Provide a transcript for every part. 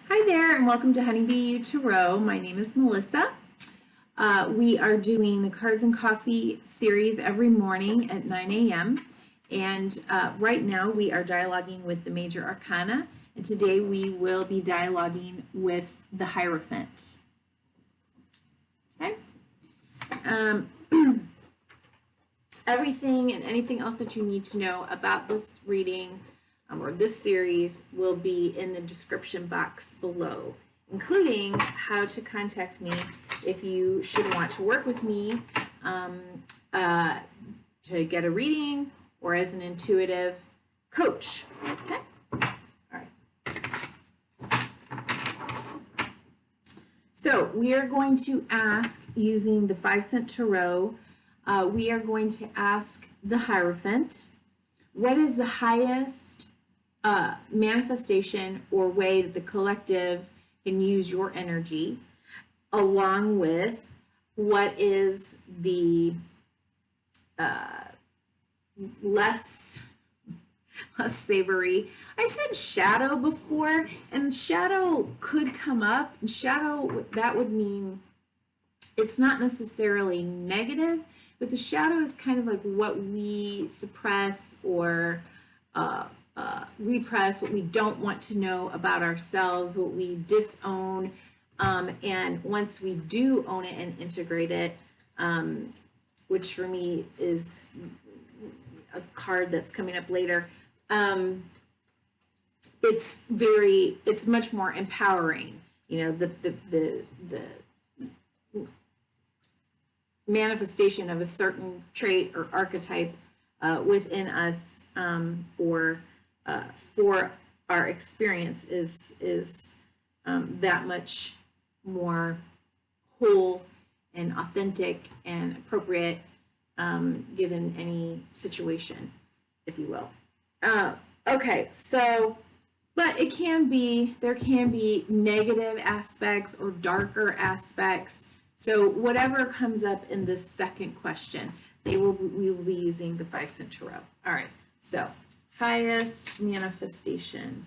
Hi there, and welcome to Honeybee Tarot. My name is Melissa. We are doing the Cards and Coffee series every morning at 9 a.m. And right now we are dialoguing with the Major Arcana, and today we will be dialoguing with the Hierophant. Okay. Everything and anything else that you need to know about this reading or this series will be in the description box below, including how to contact me if you should want to work with me to get a reading or as an intuitive coach. Okay? All right. So we are going to ask, using the 5-cent tarot, we are going to ask the Hierophant, what is the highest manifestation or way that the collective can use your energy, along with what is the less savory. I said shadow before, and shadow could come up. And shadow, that would mean it's not necessarily negative, but the shadow is kind of like what we suppress or repress, what we don't want to know about ourselves, what we disown. And once we do own it and integrate it, which for me is a card that's coming up later, it's much more empowering. You know, the manifestation of a certain trait or archetype within us, or for our experience is that much more whole and authentic and appropriate, given any situation, if you will. Okay, so, but there can be negative aspects or darker aspects. So whatever comes up in this second question, we will be using the 5-cent tarot. All right, so highest manifestation.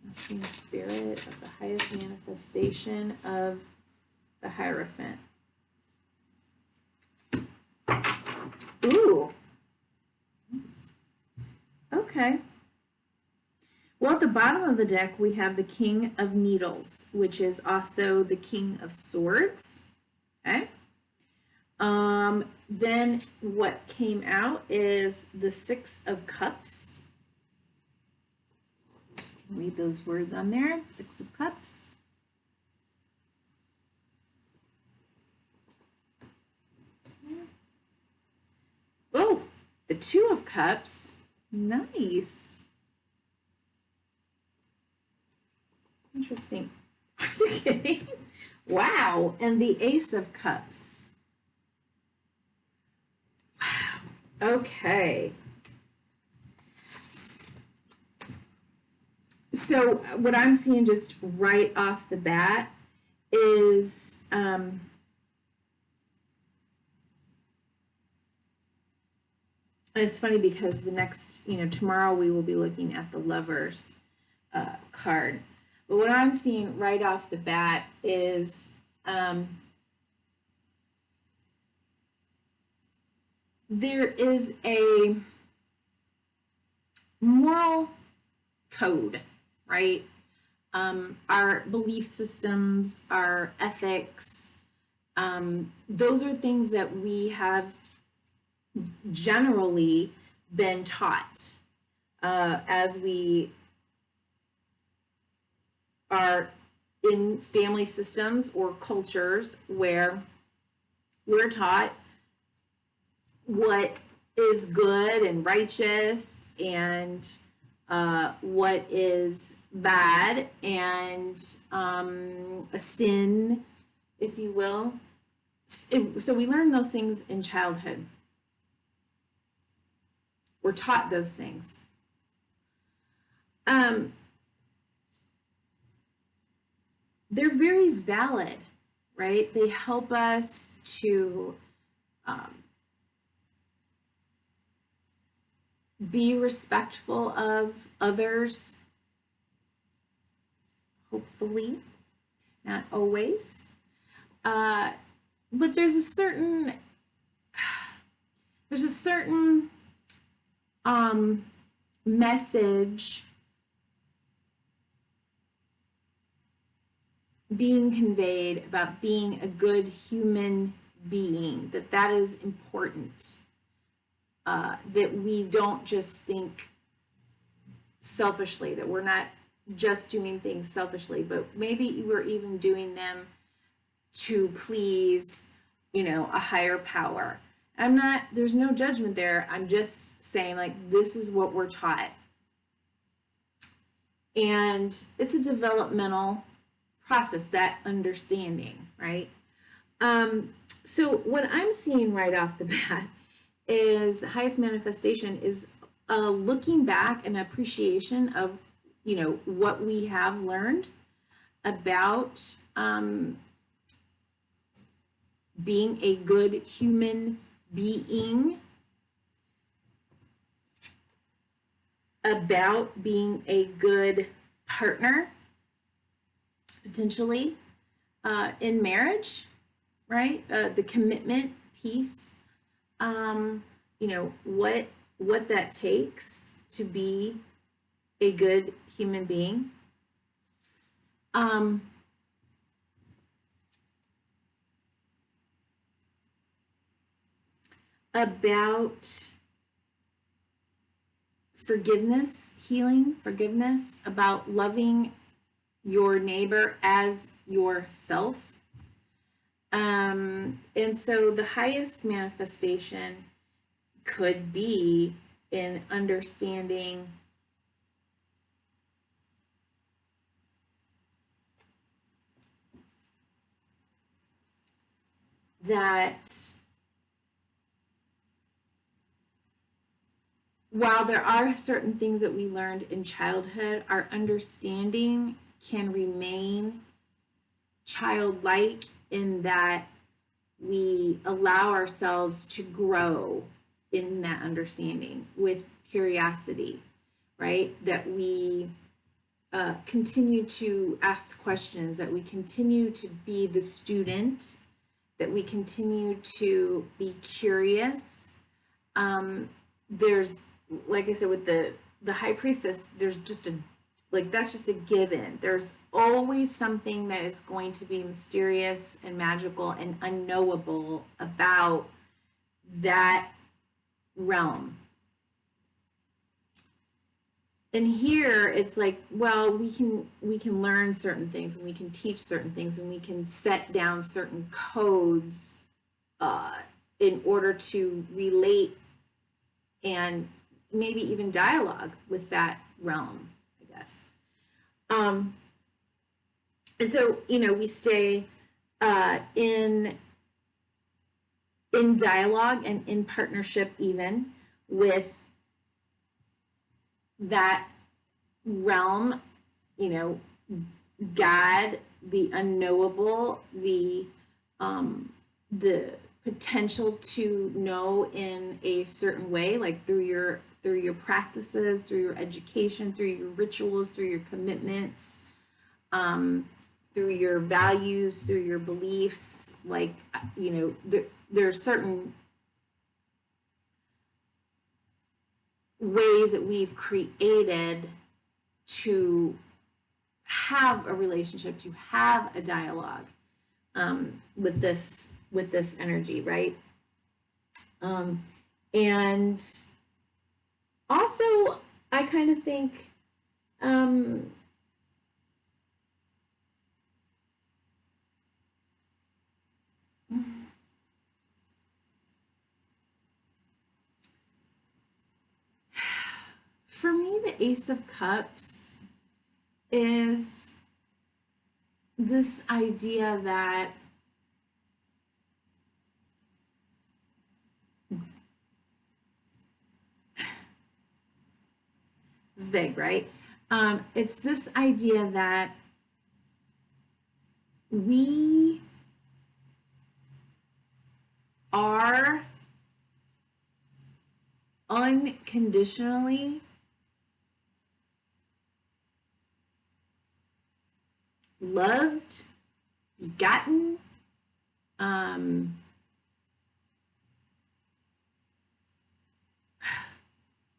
Asking the spirit of the highest manifestation of the Hierophant. Ooh. Okay. Well, at the bottom of the deck, we have the King of Needles, which is also the King of Swords. Okay. Then what came out is the 6 of Cups. Read those words on there, 6 of Cups. Oh, the 2 of Cups. Nice. Interesting. Are you kidding? Wow. And the Ace of Cups. Wow. Okay. So what I'm seeing just right off the bat is it's funny because the next, tomorrow we will be looking at the Lovers card. But what I'm seeing right off the bat is there is a moral code, right? Our belief systems, our ethics, those are things that we have generally been taught as we are in family systems or cultures where we're taught what is good and righteous and what is bad and a sin, if you will. So we learn those things in childhood. We're taught those things. They're very valid, right? They help us to be respectful of others, hopefully, not always. But there's a certain message being conveyed about being a good human being, that is important, that we don't just think selfishly, that we're not just doing things selfishly, but maybe we're even doing them to please, a higher power. There's no judgment there. I'm just saying, like, this is what we're taught. And it's a developmental process, that understanding, right? So what I'm seeing right off the bat is highest manifestation is looking back and appreciation of, what we have learned about being a good human being, about being a good partner, potentially, in marriage, right? The commitment piece, what that takes to be a good human being. About forgiveness, healing, forgiveness, about loving your neighbor as yourself. And so the highest manifestation could be in understanding that while there are certain things that we learned in childhood, our understanding can remain childlike in that we allow ourselves to grow in that understanding with curiosity, right? That we continue to ask questions, that we continue to be the student, that we continue to be curious. There's, like I said, with the high priestess, there's just that's just a given. There's always something that is going to be mysterious and magical and unknowable about that realm. And here it's like, well, we can learn certain things, and we can teach certain things, and we can set down certain codes in order to relate and maybe even dialogue with that realm, I guess. And so, we stay in dialogue and in partnership even with that realm, God, the unknowable, the potential to know in a certain way, like through your practices, through your education, through your rituals, through your commitments, through your values, through your beliefs. Like, there are certain ways that we've created to have a relationship, to have a dialogue with this energy, right? And also, I kind of think for me, the Ace of Cups is this idea that it's big, right? It's this idea that we are unconditionally loved, begotten,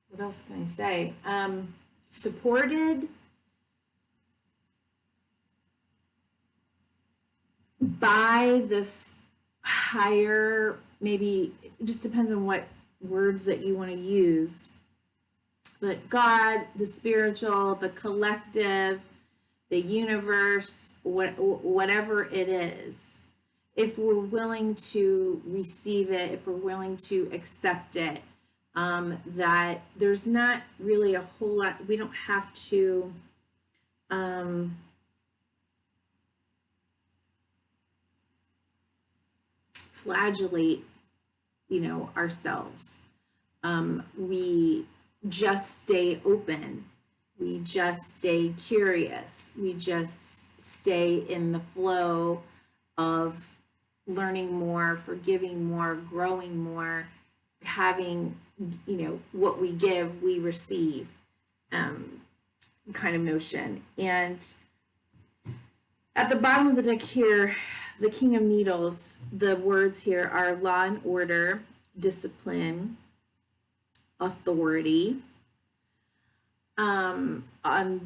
what else can I say? Supported by this higher, maybe it just depends on what words that you want to use, but God, the spiritual, the collective, the universe, whatever it is, if we're willing to receive it, if we're willing to accept it, that there's not really a whole lot, we don't have to flagellate, ourselves. We just stay open. We just stay curious. We just stay in the flow of learning more, forgiving more, growing more, having, what we give, we receive, kind of notion. And at the bottom of the deck here, the King of Needles, the words here are law and order, discipline, authority. On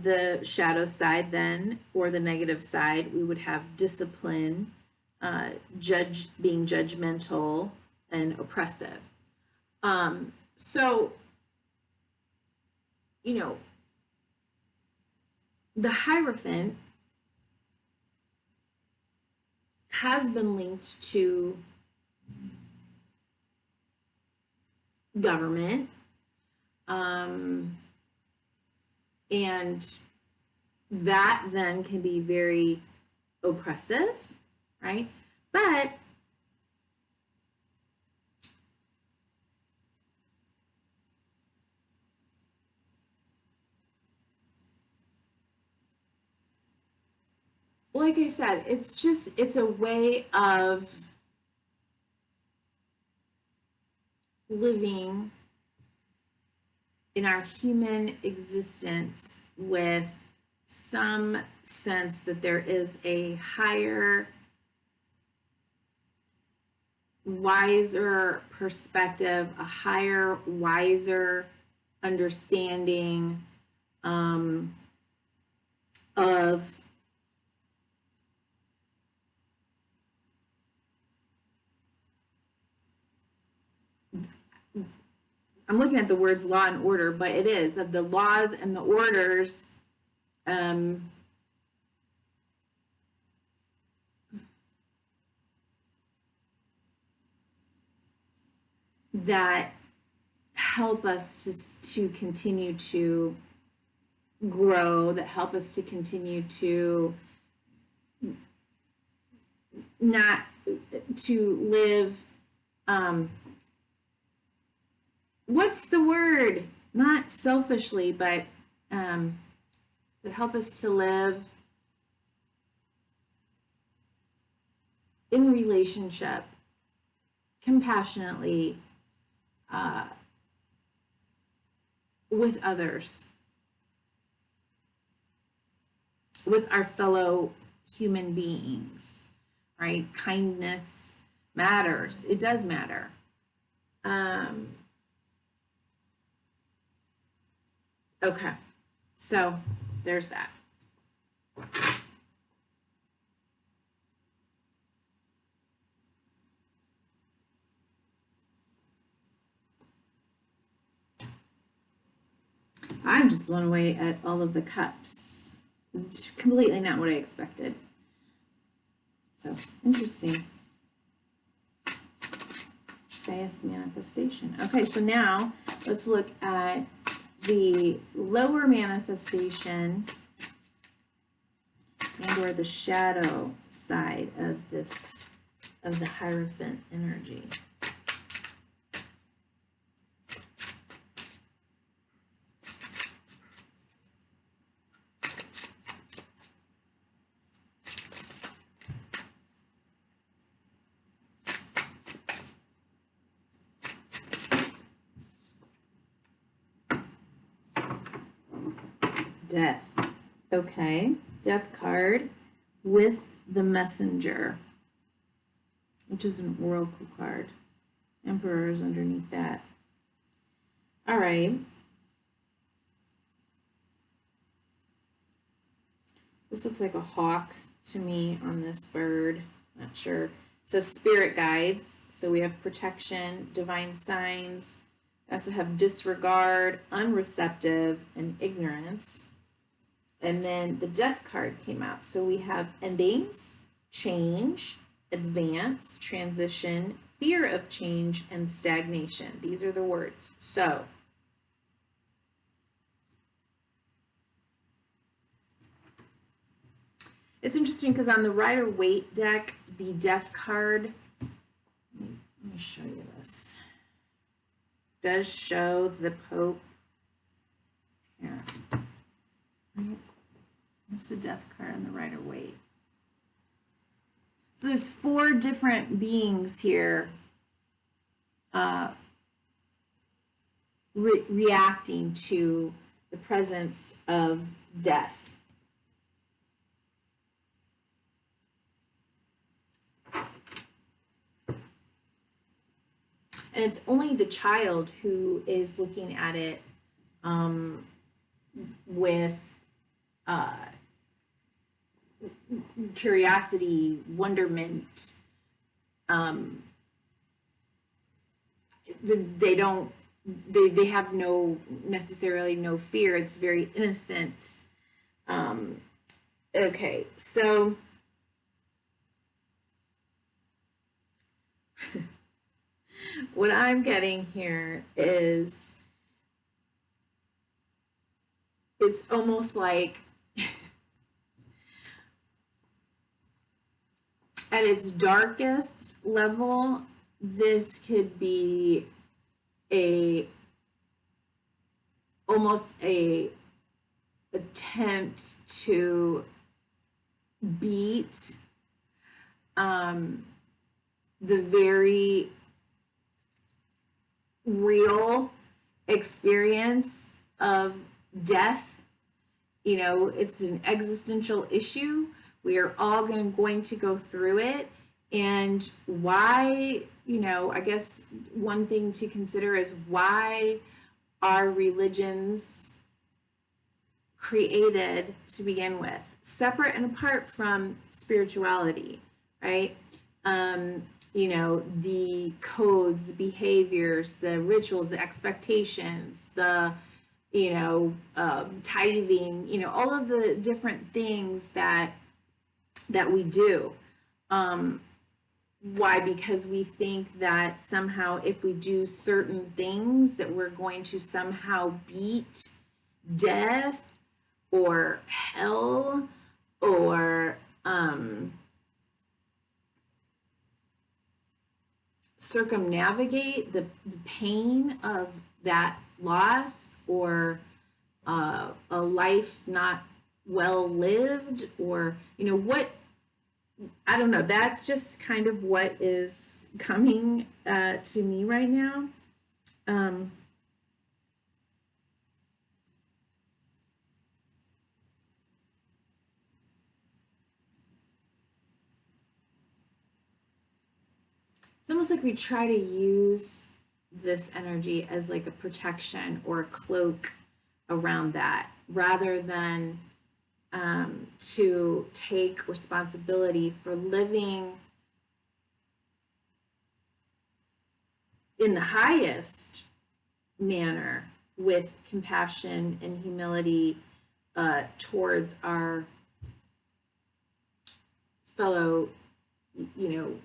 the shadow side then, or the negative side, we would have discipline, being judgmental and oppressive. So, the Hierophant has been linked to government, and that then can be very oppressive, right? But like I said, it's a way of living in our human existence with some sense that there is a higher, wiser perspective, a higher, wiser understanding of I'm looking at the words law and order, but it is of the laws and the orders that help us to continue to grow, that help us to continue to not to live what's the word? Not selfishly, but that help us to live in relationship, compassionately, with others, with our fellow human beings, right? Kindness matters. It does matter. Okay, so there's that. I'm just blown away at all of the cups. It's completely not what I expected. So interesting. Highest manifestation. Okay, so now let's look at the lower manifestation and or the shadow side of this, of the Hierophant energy. Death. Okay, Death card. with the Messenger, which is an oracle card. Emperor is underneath that. All right. This looks like a hawk to me on this bird. Not sure. It says spirit guides. So we have protection, divine signs. We also have disregard, unreceptive, and ignorance. And then the death card came out. So we have endings, change, advance, transition, fear of change, and stagnation. These are the words. So it's interesting because on the Rider-Waite deck, the death card, let me show you this, does show the Pope here. Right? That's the death card on the Rider-Waite. So there's 4 different beings here reacting to the presence of death. And it's only the child who is looking at it with curiosity, wonderment. They have necessarily no fear. It's very innocent. Okay, so what I'm getting here is it's almost like at its darkest level, this could be almost a attempt to beat the very real experience of death. You know, it's an existential issue. We are all going to go through it. And why, you know, I guess one thing to consider is why are religions created to begin with, separate and apart from spirituality, right? You know, the codes, the behaviors, the rituals, the expectations, the, you know, tithing, you know, all of the different things that we do. Why? Because we think that somehow if we do certain things that we're going to somehow beat death or hell or circumnavigate the pain of that loss or a life not well lived, or, you know, what, I don't know, that's just kind of what is coming to me right now. It's almost like we try to use this energy as like a protection or a cloak around that, rather than to take responsibility for living in the highest manner with compassion and humility towards our fellow, you know,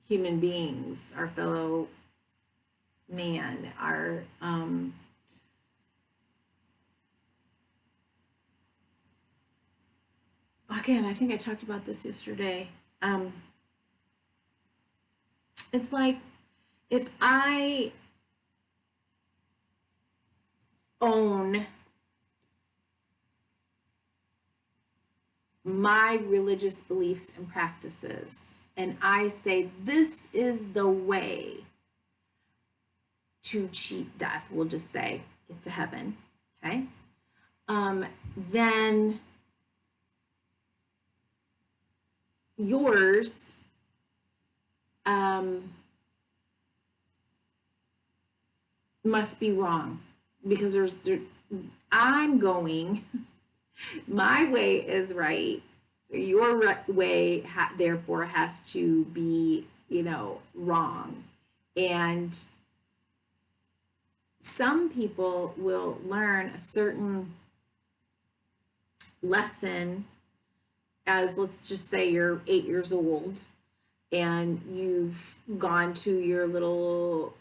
human beings, our fellow man, our again, I think I talked about this yesterday. It's like if I own my religious beliefs and practices, and I say this is the way to cheat death, we'll just say, get to heaven, okay? Then yours must be wrong, because I'm going, my way is right, so your way therefore has to be, wrong. And some people will learn a certain lesson as, let's just say you're 8 years old and you've gone to your little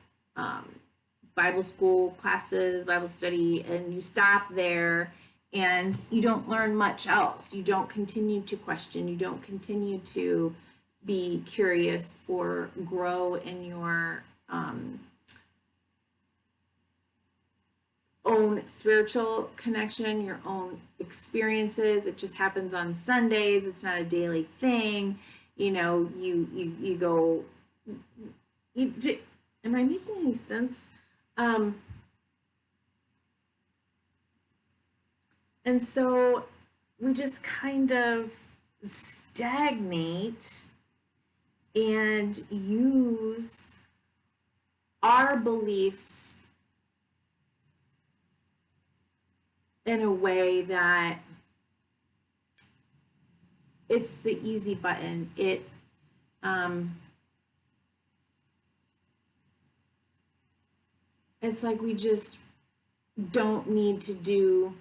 Bible school classes, Bible study, and you stop there and you don't learn much else. You don't continue to question. You don't continue to be curious or grow in your own spiritual connection, your own experiences. It just happens on Sundays. It's not a daily thing. You go, am I making any sense? And so we just kind of stagnate and use our beliefs in a way that it's the easy button. It's like we just don't need to do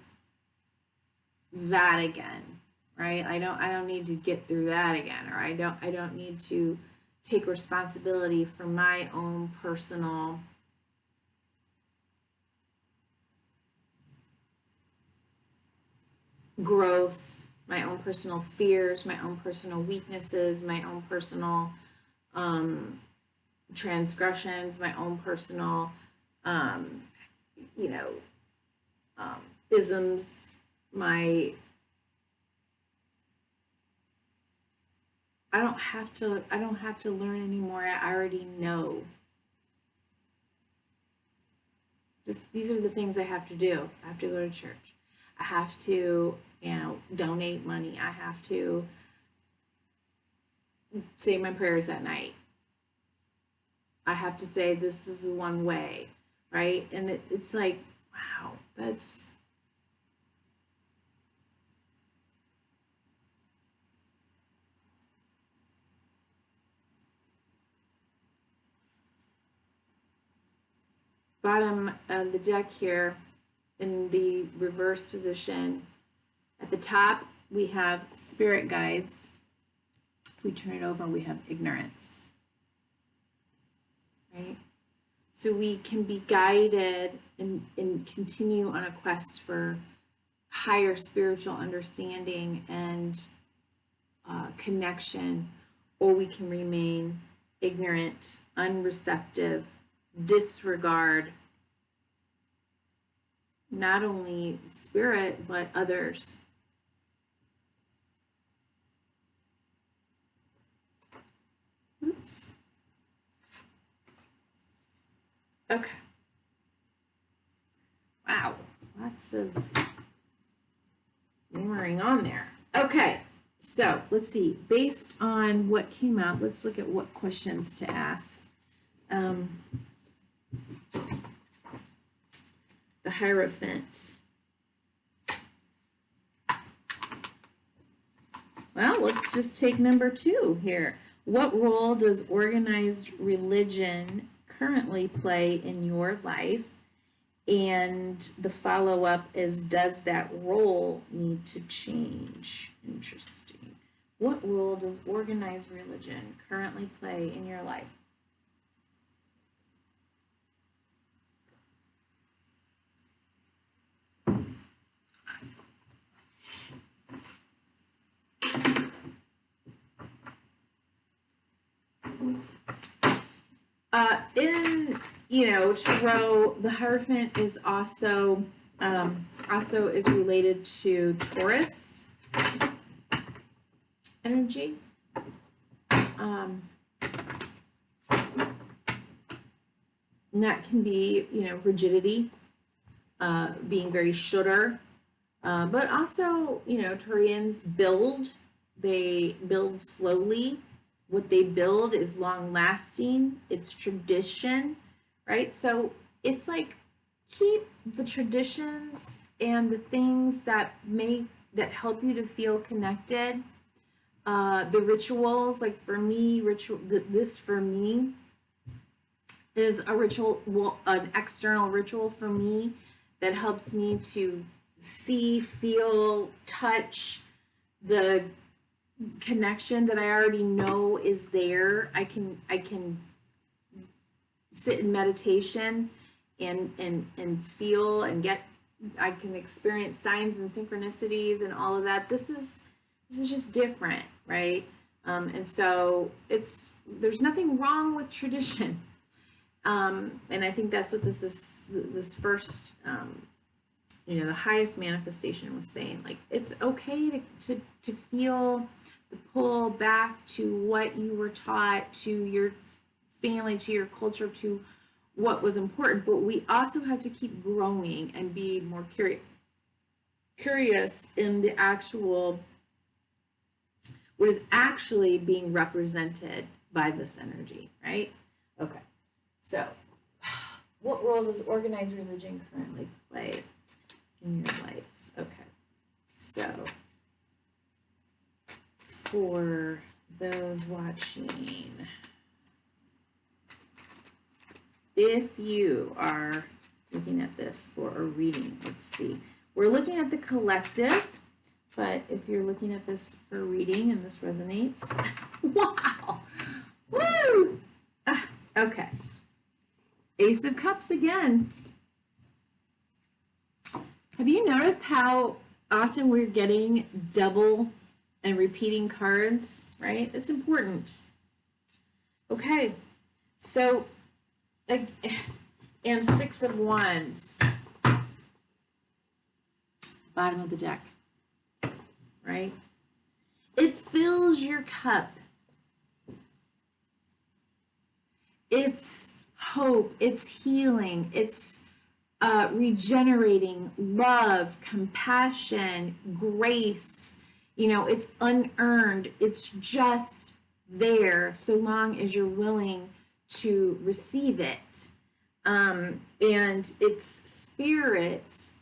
that again, right? I don't need to get through that again, or I don't need to take responsibility for my own personal growth, my own personal fears, my own personal weaknesses, my own personal transgressions, my own personal isms, I don't have to learn anymore. I already know. These are the things I have to do. I have to go to church. I have to, donate money. I have to say my prayers at night. I have to say this is one way, right? And it's like, wow, that's bottom of the deck here in the reverse position. At the top, we have spirit guides. If we turn it over, we have ignorance, right? So we can be guided and continue on a quest for higher spiritual understanding and connection, or we can remain ignorant, unreceptive, disregard not only spirit but others. Oops. Okay. Wow, lots of hammering on there. Okay, so let's see. Based on what came out, let's look at what questions to ask. The Hierophant. Well, let's just take number 2 here. What role does organized religion currently play in your life? And the follow-up is, does that role need to change? Interesting. What role does organized religion currently play in your life? Tarot, the Hierophant is also is related to Taurus energy. And that can be, rigidity, being very shooter, but also, Taurians build, they build slowly. What they build is long lasting. It's tradition, right? So it's like keep the traditions and the things that help you to feel connected. The rituals, like for me, this for me is a ritual, an external ritual for me that helps me to see, feel, touch the connection that I already know is there. I can sit in meditation and feel and get, I can experience signs and synchronicities and all of that. This is just different, right? And so there's nothing wrong with tradition. And I think that's what this first, the highest manifestation was saying. Like, it's okay to feel the pull back to what you were taught, to your family, to your culture, to what was important. But we also have to keep growing and be more curious in the actual, what is actually being represented by this energy, right? Okay. So, what role does organized religion currently play in your life? Okay. So, for those watching, if you are looking at this for a reading, let's see. We're looking at the collective, but if you're looking at this for a reading and this resonates, wow! Woo! Okay. Ace of Cups again. Have you noticed how often we're getting double and repeating cards, right? It's important. Okay, so, and Six of Wands, bottom of the deck, right? It fills your cup. It's hope, it's healing, it's regenerating, love, compassion, grace. It's unearned. It's just there so long as you're willing to receive it. And it's spirit's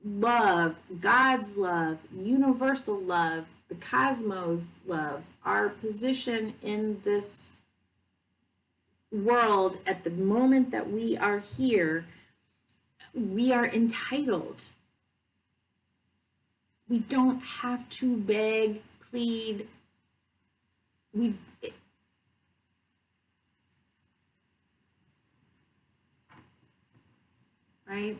love, God's love, universal love, the cosmos love, our position in this world at the moment that we are here. We are entitled. We don't have to beg, plead. Right?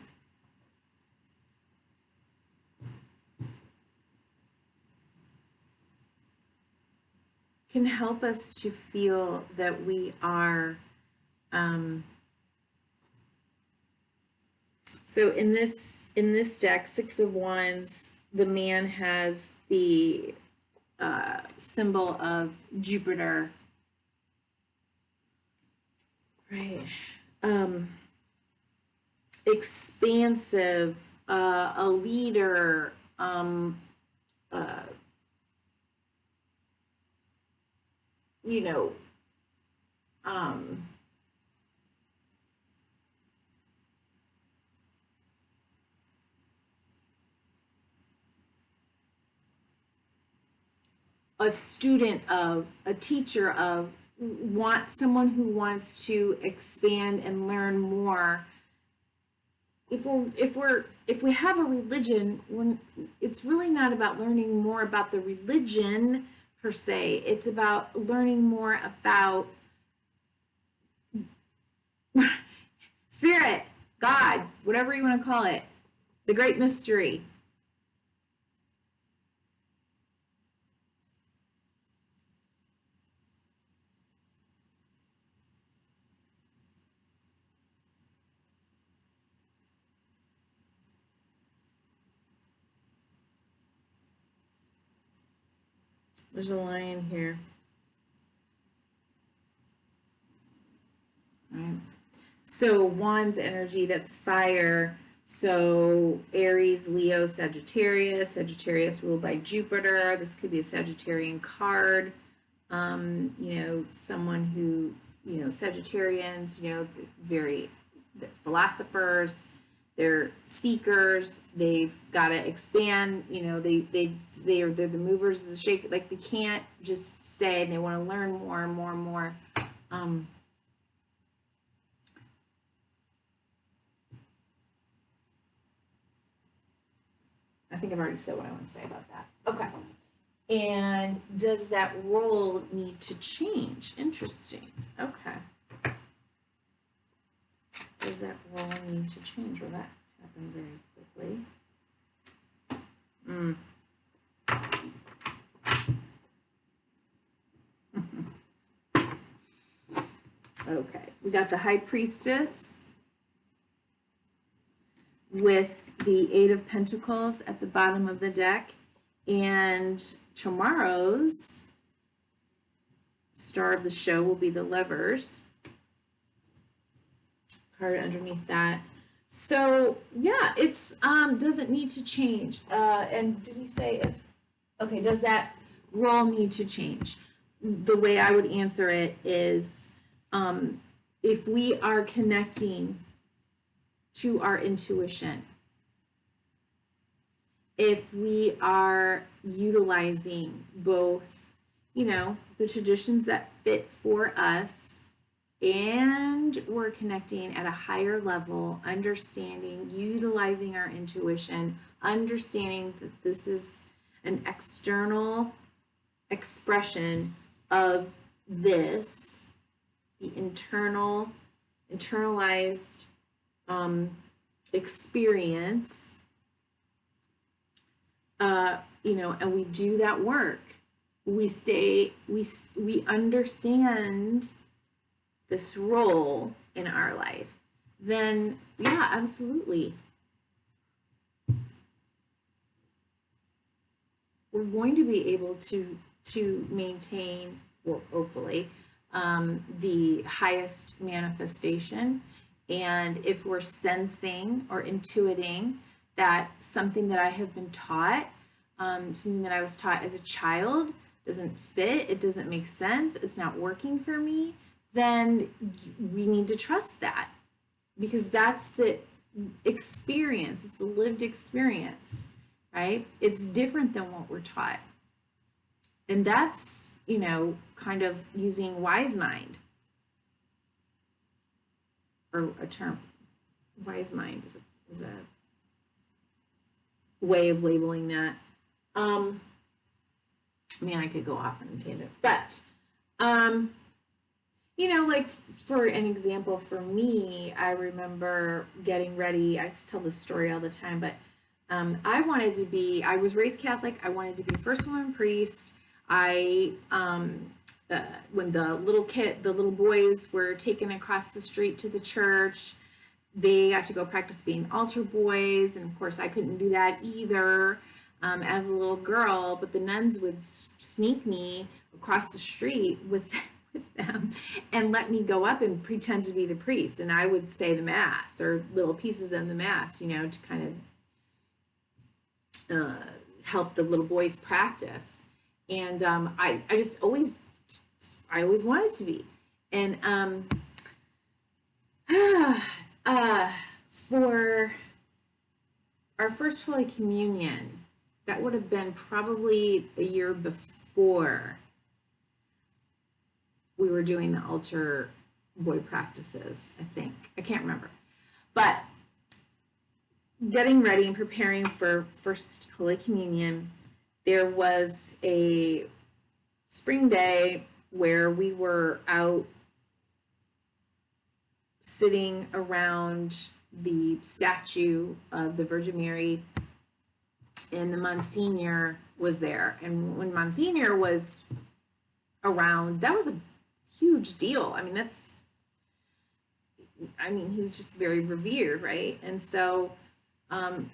Can help us to feel that we are, so in this deck, Six of Wands, the man has the symbol of Jupiter, right? Expansive, a leader, a student of, a teacher of, someone who wants to expand and learn more. If we have a religion, it's really not about learning more about the religion per se. It's about learning more about spirit, God, whatever you want to call it, the great mystery. There's a lion here. Right. So Wands energy, that's fire. So Aries, Leo, Sagittarius. Sagittarius ruled by Jupiter. This could be a Sagittarian card. You know, someone who, you know, Sagittarians, you know, they're philosophers, they're seekers, they've got to expand, you know, they're the movers of the shake, like they can't just stay, and they want to learn more and more and more. I think I've already said what I want to say about that. Okay. And does that role need to change? Interesting. Okay. Does that role need to change? Well, that happened very quickly. Okay. We got the High Priestess with the Eight of Pentacles at the bottom of the deck. And tomorrow's star of the show will be the Lovers card underneath that. So yeah, it's doesn't need to change. And did he say if, okay, does that role need to change? The way I would answer it is, if we are connecting to our intuition, if we are utilizing both, you know, the traditions that fit for us, and we're connecting at a higher level, understanding, utilizing our intuition, understanding that this is an external expression of this, the internalized experience, you know, and we do that work, we understand this role in our life, then yeah, absolutely, we're going to be able to maintain, well, hopefully, the highest manifestation. And if we're sensing or intuiting that something that I have been taught, something that I was taught as a child doesn't fit, it doesn't make sense, it's not working for me, then we need to trust that, because that's the experience, it's the lived experience, right? It's different than what we're taught. And that's, you know, kind of using wise mind, or a term, wise mind is a way of labeling that. Man, I could go off on a tangent, but, you know, like for an example, for me, I remember getting ready. I tell this story all the time, but I was raised Catholic. I wanted to be first woman priest. When the little boys were taken across the street to the church, they got to go practice being altar boys. And of course, I couldn't do that either as a little girl, but the nuns would sneak me across the street with them and let me go up and pretend to be the priest. And I would say the mass, or little pieces of the mass, you know, to kind of help the little boys practice. And I always wanted to be. And for our first Holy Communion, that would have been probably a year before we were doing the altar boy practices, I think. I can't remember. But getting ready and preparing for First Holy Communion, there was a spring day where we were out sitting around the statue of the Virgin Mary, and the Monsignor was there. And when Monsignor was around, that was a huge deal. I mean, he was just very revered, right? And so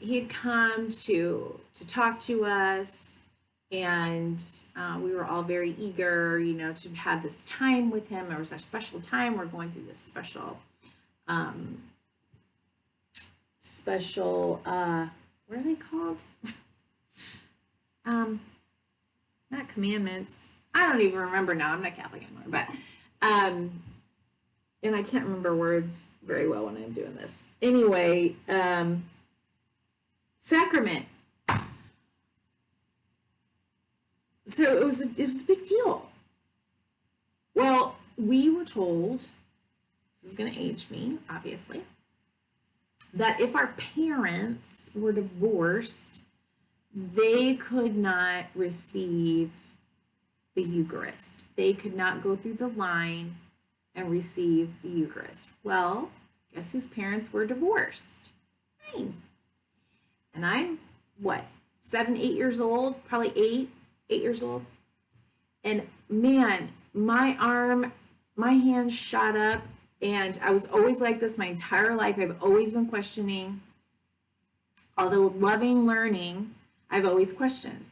he had come to talk to us, and we were all very eager, you know, to have this time with him. It was our special time. We're going through this special special, what are they called? Not commandments. I don't even remember now. I'm not Catholic anymore, but, and I can't remember words very well when I'm doing this. Anyway, sacrament. So it was a big deal. Well, we were told, this is going to age me, obviously, that if our parents were divorced, they could not receive the Eucharist. They could not go through the line and receive the Eucharist. Well, guess whose parents were divorced? Mine. And I'm, what, 7, 8 years old? Probably 8 years old. And man, my hand shot up, and I was always like this my entire life. I've always been questioning. Although loving learning, I've always questioned.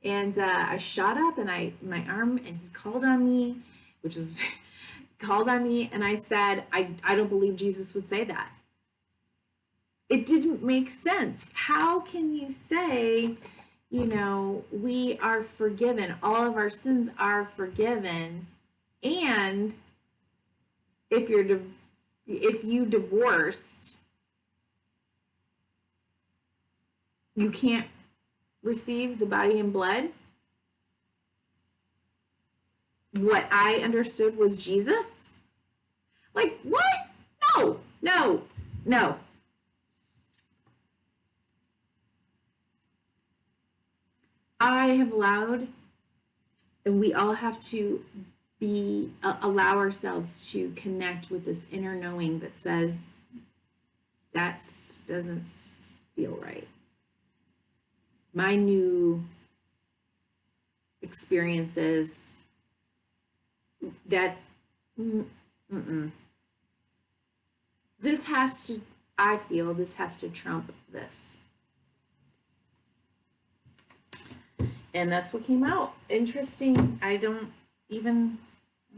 And I shot up, and my arm, and he called on me, and I said, I don't believe Jesus would say that. It didn't make sense. How can you say, you know, we are forgiven, all of our sins are forgiven, and if you divorced, you can't receive the body and blood? What I understood was Jesus? Like, what? No. I have allowed, and we all have to allow ourselves to connect with this inner knowing that says that doesn't feel right. My new experiences that this has to, I feel this has to trump this. And that's what came out. Interesting. I don't know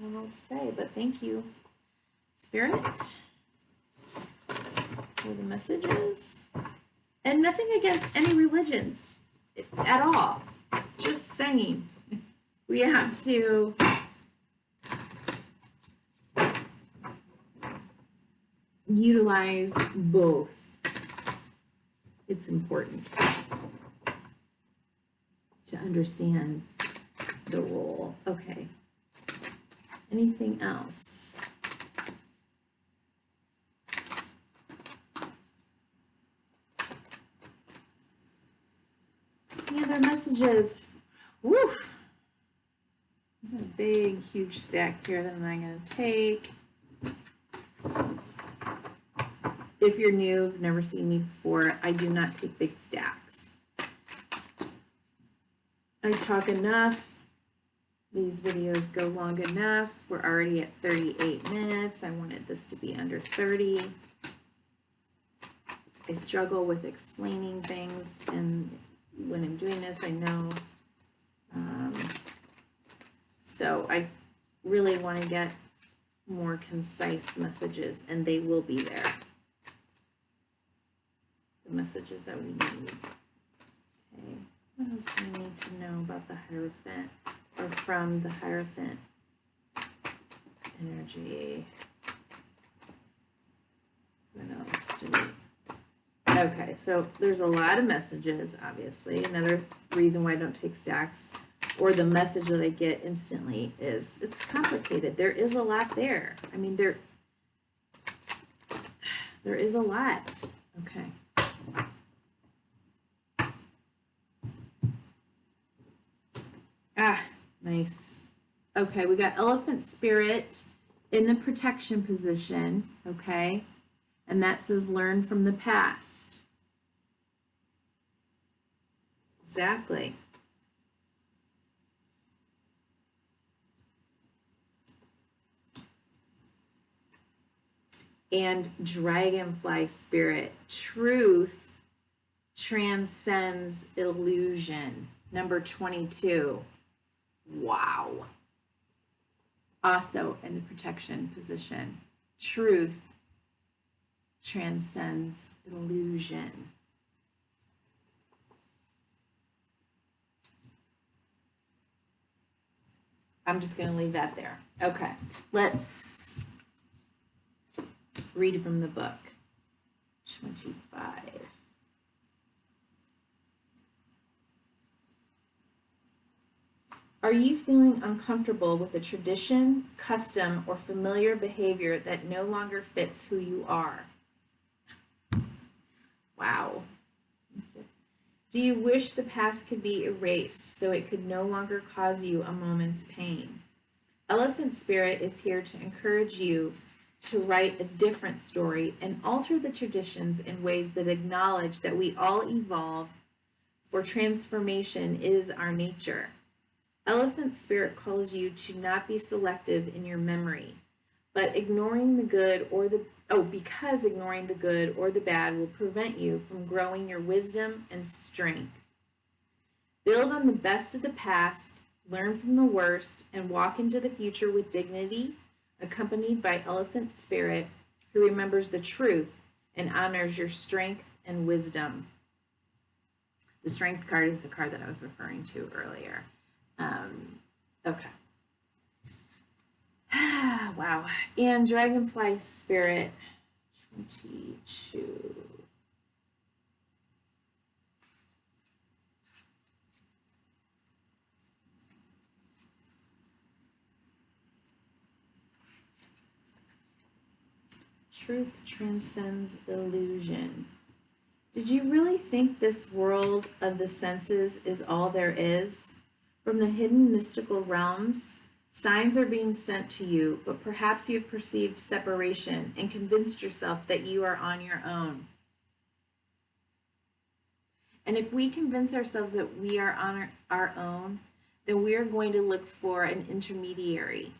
what to say, but thank you, Spirit, for the messages. And nothing against any religions at all. Just saying, we have to utilize both. It's important to understand the role. Okay. Anything else? Any other messages? Woof! I got a big, huge stack here that I'm going to take. If you're new, you've never seen me before, I do not take big stacks. I talk enough. These videos go long enough. We're already at 38 minutes. I wanted this to be under 30. I struggle with explaining things, and when I'm doing this, I know. So I really want to get more concise messages, and they will be there. The messages that we need. Okay, what else do we need to know about the Hierophant, or from the Hierophant energy? What else do we? Okay, so there's a lot of messages, obviously. Another reason why I don't take stacks, or the message that I get instantly, is it's complicated. There is a lot there. I mean, there is a lot. Okay. Ah, nice. Okay, we got Elephant Spirit in the protection position, okay? And that says learn from the past. Exactly. And Dragonfly Spirit, truth transcends illusion. Number 22. Wow. Also in the protection position. Truth transcends illusion. I'm just going to leave that there. Okay, let's read from the book. 25. Are you feeling uncomfortable with a tradition, custom, or familiar behavior that no longer fits who you are? Wow. Do you wish the past could be erased so it could no longer cause you a moment's pain? Elephant Spirit is here to encourage you to write a different story and alter the traditions in ways that acknowledge that we all evolve, for transformation is our nature. Elephant Spirit calls you to not be selective in your memory, but ignoring the good or the because ignoring the good or the bad will prevent you from growing your wisdom and strength. Build on the best of the past, learn from the worst, and walk into the future with dignity, accompanied by Elephant Spirit, who remembers the truth and honors your strength and wisdom. The Strength card is the card that I was referring to earlier. Okay. Wow. And Dragonfly Spirit 22. Truth transcends illusion. Did you really think this world of the senses is all there is? From the hidden mystical realms, signs are being sent to you, but perhaps you have perceived separation and convinced yourself that you are on your own. And if we convince ourselves that we are on our own, then we are going to look for an intermediary.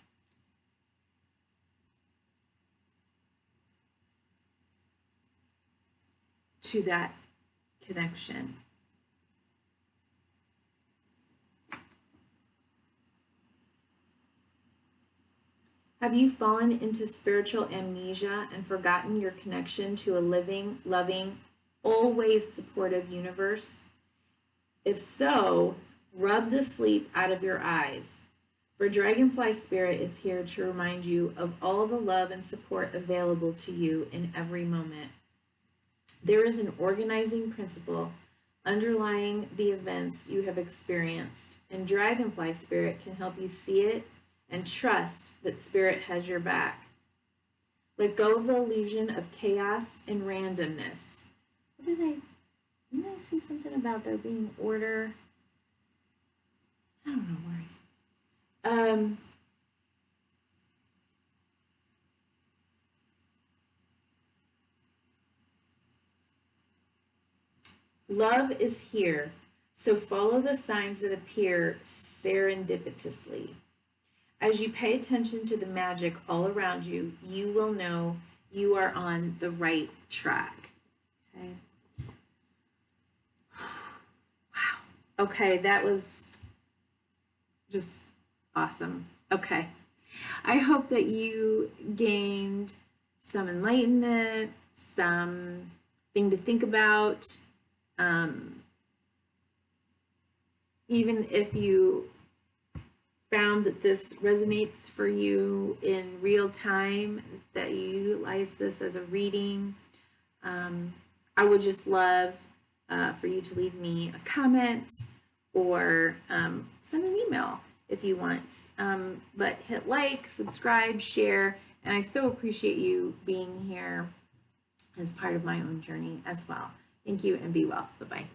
To that connection. Have you fallen into spiritual amnesia and forgotten your connection to a living, loving, always supportive universe? If so, rub the sleep out of your eyes. For Dragonfly Spirit is here to remind you of all the love and support available to you in every moment. There is an organizing principle underlying the events you have experienced, and Dragonfly Spirit can help you see it and trust that Spirit has your back. Let go of the illusion of chaos and randomness. Didn't I see something about there being order? I don't know where I see. Love is here, so follow the signs that appear serendipitously. As you pay attention to the magic all around you, you will know you are on the right track. Okay. Wow. Okay, that was just awesome. Okay. I hope that you gained some enlightenment, something to think about. Even if you found that this resonates for you in real time, that you utilize this as a reading, I would just love for you to leave me a comment or send an email if you want. But hit like, subscribe, share, and I so appreciate you being here as part of my own journey as well. Thank you and be well. Bye-bye.